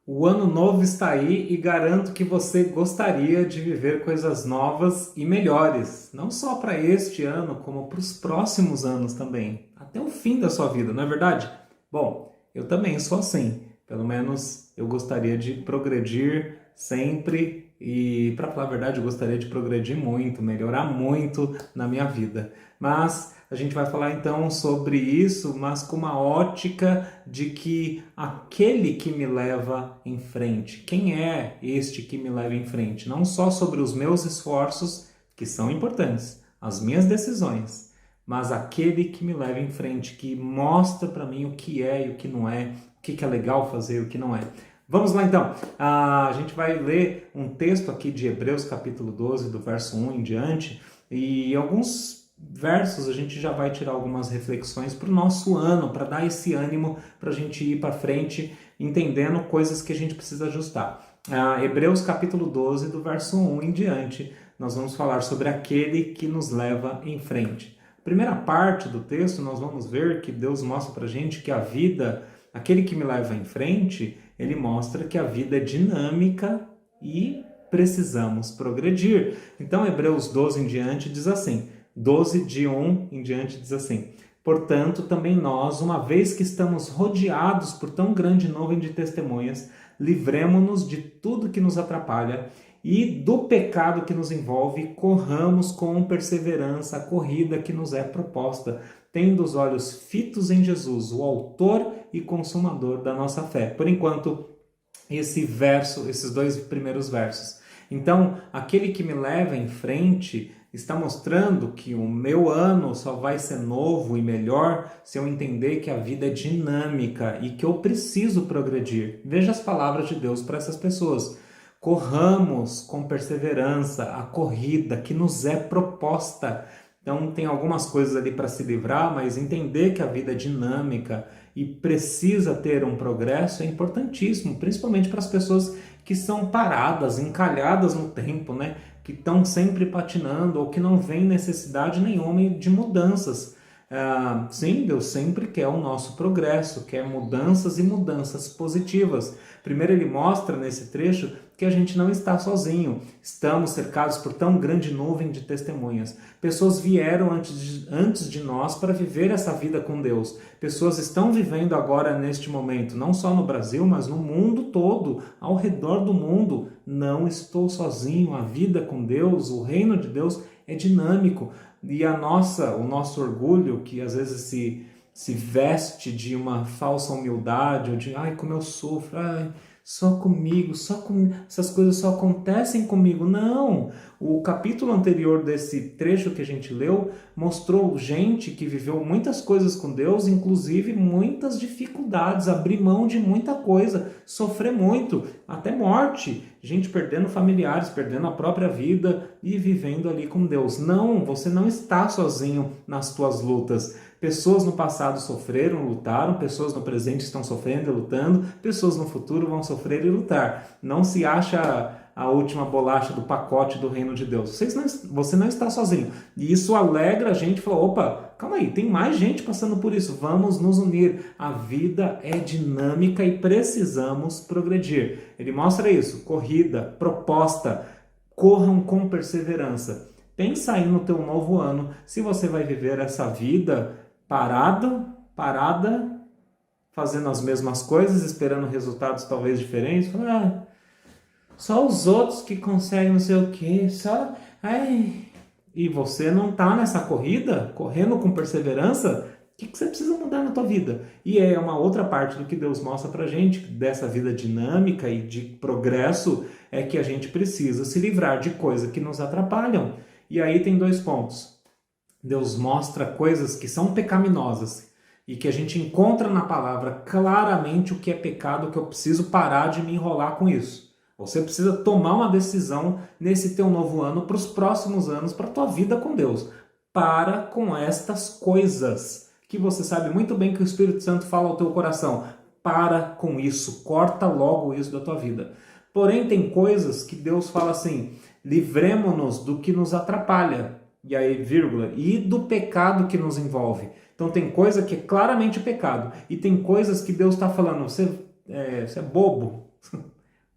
O ano novo está aí e garanto que você gostaria de viver coisas novas e melhores, não só para este ano, como para os próximos anos também, até o fim da sua vida, não é verdade? Bom, eu também sou assim. Pelo menos eu gostaria de progredir sempre e, para falar a verdade, eu gostaria de progredir muito, melhorar muito na minha vida. Mas a gente vai falar então sobre isso, mas com uma ótica de que aquele que me leva em frente, quem é este que me leva em frente? Não só sobre os meus esforços, que são importantes, as minhas decisões, mas aquele que me leva em frente, que mostra para mim o que é e o que não é, o que é legal fazer e o que não é. Vamos lá então, a gente vai ler um texto aqui de Hebreus capítulo 12, do verso 1 em diante, e alguns versos a gente já vai tirar algumas reflexões para o nosso ano, para dar esse ânimo para a gente ir para frente, entendendo coisas que a gente precisa ajustar. Hebreus capítulo 12, do verso 1 em diante, nós vamos falar sobre aquele que nos leva em frente. Primeira parte do texto, nós vamos ver que Deus mostra para a gente que a vida, aquele que me leva em frente, ele mostra que a vida é dinâmica e precisamos progredir. Então, Hebreus 12 em diante diz assim, 12 de 1 em diante diz assim: portanto, também nós, uma vez que estamos rodeados por tão grande nuvem de testemunhas, livremo-nos de tudo que nos atrapalha e do pecado que nos envolve, corramos com perseverança a corrida que nos é proposta, tendo os olhos fitos em Jesus, o autor e consumador da nossa fé. Por enquanto, esses dois primeiros versos. Então, aquele que me leva em frente está mostrando que o meu ano só vai ser novo e melhor se eu entender que a vida é dinâmica e que eu preciso progredir. Veja as palavras de Deus para essas pessoas. Corramos com perseverança a corrida que nos é proposta. Então, tem algumas coisas ali para se livrar, mas entender que a vida é dinâmica e precisa ter um progresso é importantíssimo, principalmente para as pessoas que são paradas, encalhadas no tempo, né? Que estão sempre patinando ou que não veem necessidade nenhuma de mudanças. Sim, Deus sempre quer o nosso progresso, quer mudanças e mudanças positivas. Primeiro ele mostra nesse trecho que a gente não está sozinho. Estamos cercados por tão grande nuvem de testemunhas. Pessoas vieram antes de nós para viver essa vida com Deus. Pessoas estão vivendo agora neste momento, não só no Brasil, mas no mundo todo, ao redor do mundo. Não estou sozinho. A vida com Deus, o reino de Deus é dinâmico. E o nosso orgulho, que às vezes se veste de uma falsa humildade, ou de, ai, como eu sofro, ai, essas coisas só acontecem comigo. Não! O capítulo anterior desse trecho que a gente leu mostrou gente que viveu muitas coisas com Deus, inclusive muitas dificuldades, abrir mão de muita coisa, sofrer muito, até morte, gente perdendo familiares, perdendo a própria vida e vivendo ali com Deus. Não, você não está sozinho nas tuas lutas. Pessoas no passado sofreram, lutaram, pessoas no presente estão sofrendo e lutando, pessoas no futuro vão sofrer e lutar. Não se acha a última bolacha do pacote do reino de Deus. Você não está sozinho. E isso alegra a gente, fala, opa, calma aí, tem mais gente passando por isso, vamos nos unir. A vida é dinâmica e precisamos progredir. Ele mostra isso, corrida, proposta, corram com perseverança. Pensa aí no teu novo ano, se você vai viver essa vida parada, fazendo as mesmas coisas, esperando resultados talvez diferentes. Só os outros que conseguem não sei o quê, e você não está nessa corrida, correndo com perseverança, o que você precisa mudar na tua vida? E é uma outra parte do que Deus mostra pra gente, dessa vida dinâmica e de progresso, é que a gente precisa se livrar de coisas que nos atrapalham. E aí tem dois pontos. Deus mostra coisas que são pecaminosas e que a gente encontra na palavra claramente o que é pecado, que eu preciso parar de me enrolar com isso. Você precisa tomar uma decisão nesse teu novo ano, para os próximos anos, para a tua vida com Deus. Para com estas coisas que você sabe muito bem que o Espírito Santo fala ao teu coração. Para com isso, corta logo isso da tua vida. Porém, tem coisas que Deus fala assim, livremo-nos do que nos atrapalha. E aí, vírgula, e do pecado que nos envolve. Então tem coisa que é claramente pecado. E tem coisas que Deus está falando, você é bobo,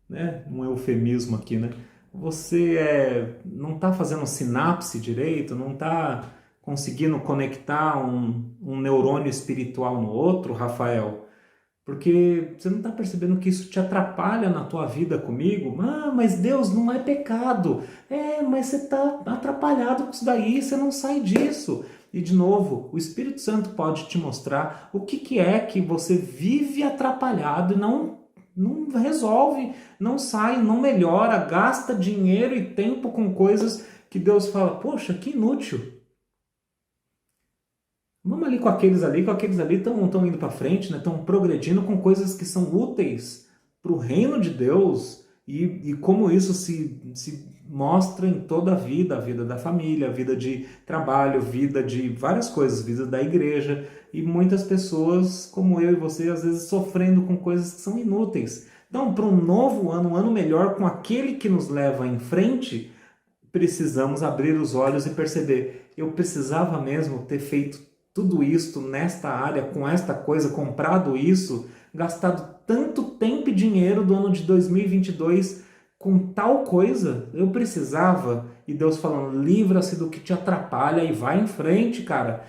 né? Um eufemismo aqui, né? Você não está fazendo sinapse direito, não está conseguindo conectar um neurônio espiritual no outro, Rafael, porque você não está percebendo que isso te atrapalha na tua vida comigo? Ah, mas Deus, não é pecado. Mas você está atrapalhado com isso daí, você não sai disso. E de novo, o Espírito Santo pode te mostrar o que é que você vive atrapalhado e não resolve, não sai, não melhora, gasta dinheiro e tempo com coisas que Deus fala, poxa, que inútil. Vamos ali, com aqueles ali estão indo para frente, né? Estão progredindo com coisas que são úteis para o reino de Deus e como isso se mostra em toda a vida da família, a vida de trabalho, vida de várias coisas, vida da igreja e muitas pessoas como eu e você às vezes sofrendo com coisas que são inúteis. Então, para um novo ano, um ano melhor com aquele que nos leva em frente, precisamos abrir os olhos e perceber, eu precisava mesmo ter feito tudo isto nesta área, com esta coisa, comprado isso, gastado tanto tempo e dinheiro do ano de 2022 com tal coisa, eu precisava, e Deus falando, livra-se do que te atrapalha e vai em frente, cara.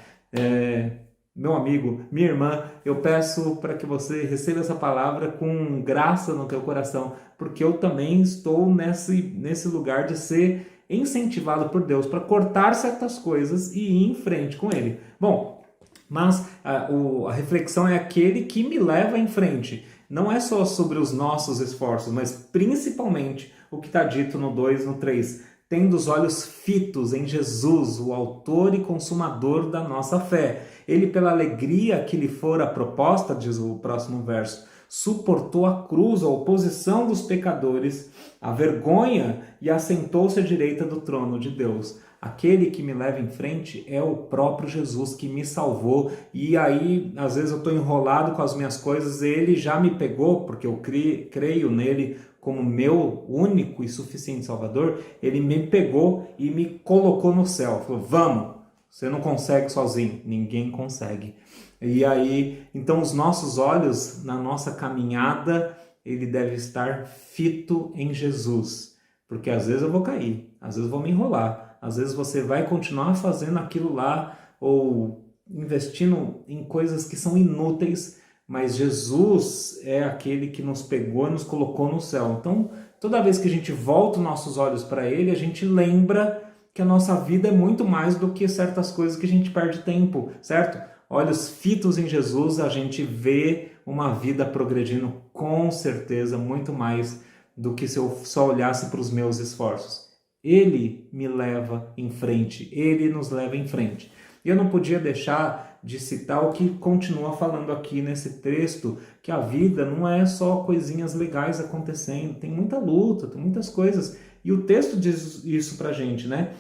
Meu amigo, minha irmã, eu peço para que você receba essa palavra com graça no teu coração, porque eu também estou nesse lugar de ser incentivado por Deus para cortar certas coisas e ir em frente com Ele. Bom, mas a reflexão é aquele que me leva em frente. Não é só sobre os nossos esforços, mas principalmente o que está dito no 2, no 3. Tendo os olhos fitos em Jesus, o autor e consumador da nossa fé. Ele, pela alegria que lhe fora proposta, diz o próximo verso, suportou a cruz, a oposição dos pecadores, a vergonha e assentou-se à direita do trono de Deus. Aquele que me leva em frente é o próprio Jesus que me salvou. E aí, às vezes eu estou enrolado com as minhas coisas, ele já me pegou, porque eu creio nele como meu único e suficiente Salvador. Ele me pegou e me colocou no céu. Falou, vamos, você não consegue sozinho, ninguém consegue. E aí, então os nossos olhos na nossa caminhada, ele deve estar fito em Jesus. Porque às vezes eu vou cair, às vezes eu vou me enrolar, às vezes você vai continuar fazendo aquilo lá ou investindo em coisas que são inúteis, mas Jesus é aquele que nos pegou e nos colocou no céu. Então, toda vez que a gente volta os nossos olhos para ele, a gente lembra que a nossa vida é muito mais do que certas coisas que a gente perde tempo, certo? Olhos fitos em Jesus, a gente vê uma vida progredindo com certeza muito mais do que se eu só olhasse para os meus esforços. Ele me leva em frente, ele nos leva em frente. E eu não podia deixar de citar o que continua falando aqui nesse texto, que a vida não é só coisinhas legais acontecendo, tem muita luta, tem muitas coisas. E o texto diz isso pra gente, né?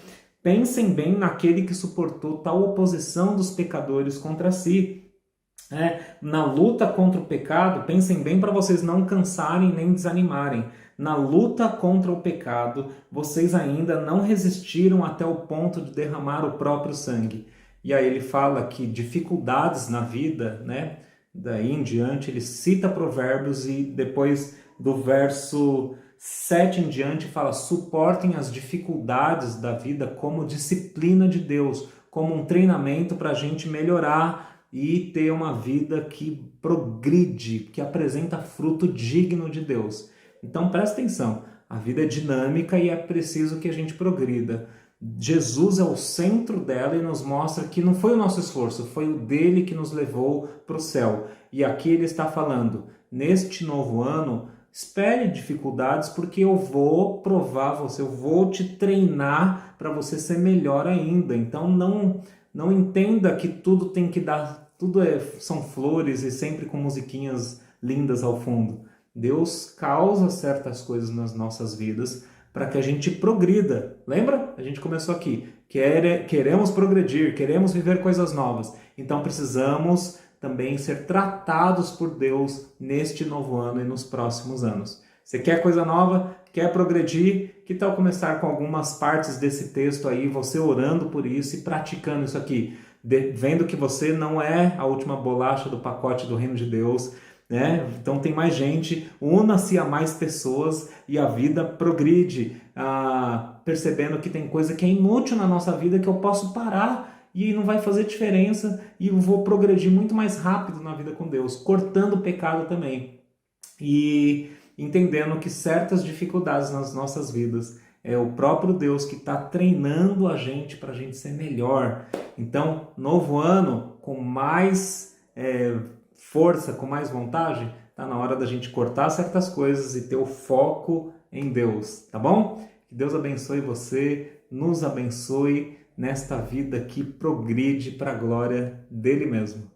Pensem bem naquele que suportou tal oposição dos pecadores contra si. Na luta contra o pecado, pensem bem para vocês não cansarem nem desanimarem. Na luta contra o pecado, vocês ainda não resistiram até o ponto de derramar o próprio sangue. E aí ele fala que dificuldades na vida, né? Daí em diante, ele cita Provérbios e depois do verso 7 em diante fala, suportem as dificuldades da vida como disciplina de Deus, como um treinamento para a gente melhorar e ter uma vida que progride, que apresenta fruto digno de Deus. Então presta atenção, a vida é dinâmica e é preciso que a gente progrida. Jesus é o centro dela e nos mostra que não foi o nosso esforço, foi o dele que nos levou para o céu. E aqui ele está falando, neste novo ano, espere dificuldades porque eu vou provar você, eu vou te treinar para você ser melhor ainda. Então não entenda que tudo tem que dar, são flores e sempre com musiquinhas lindas ao fundo. Deus causa certas coisas nas nossas vidas para que a gente progrida. Lembra? A gente começou aqui. Queremos progredir, queremos viver coisas novas. Então precisamos também ser tratados por Deus neste novo ano e nos próximos anos. Você quer coisa nova? Quer progredir? Que tal começar com algumas partes desse texto aí, você orando por isso e praticando isso aqui? Vendo que você não é a última bolacha do pacote do reino de Deus, né? Então tem mais gente, una-se a mais pessoas e a vida progride, percebendo que tem coisa que é inútil na nossa vida que eu posso parar e não vai fazer diferença e eu vou progredir muito mais rápido na vida com Deus, cortando o pecado também e entendendo que certas dificuldades nas nossas vidas é o próprio Deus que está treinando a gente para a gente ser melhor. Então, novo ano com mais força, com mais vontade, tá na hora da gente cortar certas coisas e ter o foco em Deus, tá bom? Que Deus abençoe você, nos abençoe nesta vida que progride para a glória dele mesmo.